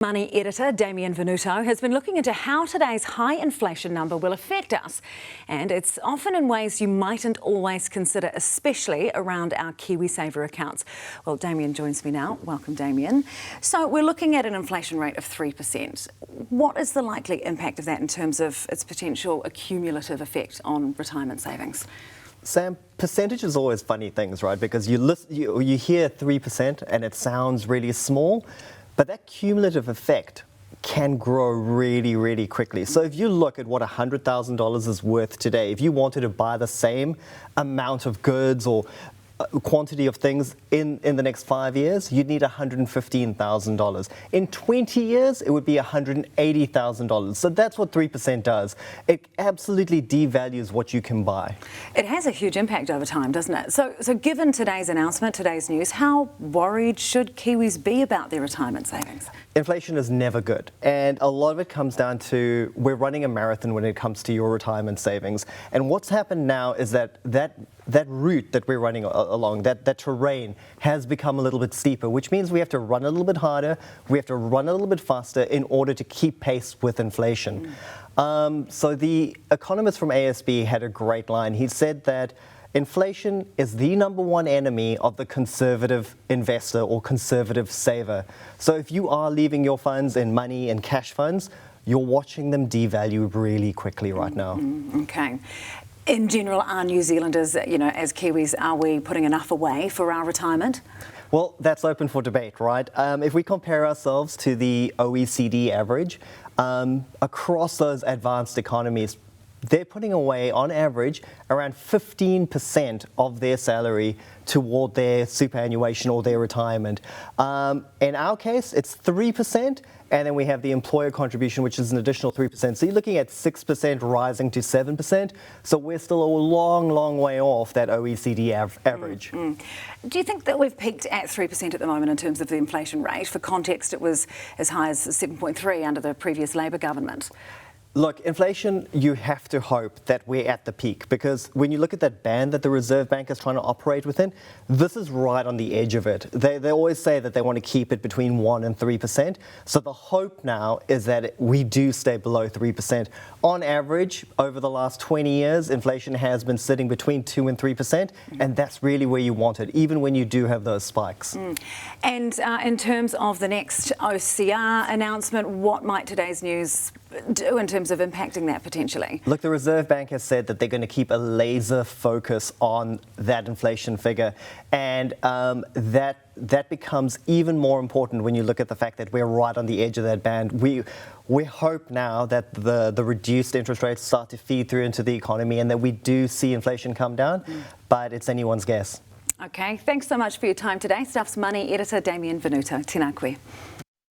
Money Editor Damien Venuto has been looking into how today's high inflation number will affect us. And it's often in ways you mightn't always consider, especially around our KiwiSaver accounts. Well, Damien joins me now. Welcome, Damien. So we're looking at an inflation rate of 3%. What is the likely impact of that in terms of its potential accumulative effect on retirement savings? Sam, percentage is always funny things, right? Because you hear 3% and it sounds really small, but that cumulative effect can grow really, really quickly. So if you look at what $100,000 is worth today, if you wanted to buy the same amount of goods or quantity of things in the next 5 years, you'd need $115,000. In 20 years, it would be $180,000. So that's what 3% does. It absolutely devalues what you can buy. It has a huge impact over time, doesn't it? So given today's announcement, today's news, how worried should Kiwis be about their retirement savings? Inflation is never good, and a lot of it comes down to we're running a marathon when it comes to your retirement savings. And what's happened now is that route that we're running along, that terrain has become a little bit steeper, which means we have to run a little bit harder, we have to run a little bit faster in order to keep pace with inflation. So the economist from ASB had a great line. He said that inflation is the #1 enemy of the conservative investor or conservative saver. So if you are leaving your funds in money and cash funds, you're watching them devalue really quickly right now. Okay. In general, are New Zealanders, as Kiwis, are we putting enough away for our retirement? Well, that's open for debate, right? If we compare ourselves to the OECD average, across those advanced economies, they're putting away, on average, around 15% of their salary toward their superannuation or their retirement. In our case, it's 3%, and then we have the employer contribution, which is an additional 3%. So you're looking at 6% rising to 7%. So we're still a long, long way off that OECD average. Do you think that we've peaked at 3% at the moment in terms of the inflation rate? For context, it was as high as 7.3 under the previous Labour government. Look, inflation, you have to hope that we're at the peak, because when you look at that band that the Reserve Bank is trying to operate within, this is right on the edge of it. They always say that they want to keep it between 1% and 3%. So the hope now is that we do stay below 3%. On average, over the last 20 years, inflation has been sitting between 2% and 3%, and that's really where you want it, even when you do have those spikes. And in terms of the next OCR announcement, what might today's news do in terms of impacting that potentially? Look, the Reserve Bank has said that they're going to keep a laser focus on that inflation figure, and that becomes even more important when you look at the fact that we're right on the edge of that band. We hope now that the reduced interest rates start to feed through into the economy and that we do see inflation come down, but it's anyone's guess. Okay, thanks so much for your time today. Stuff's Money Editor Damien Venuto. Tēnā koe.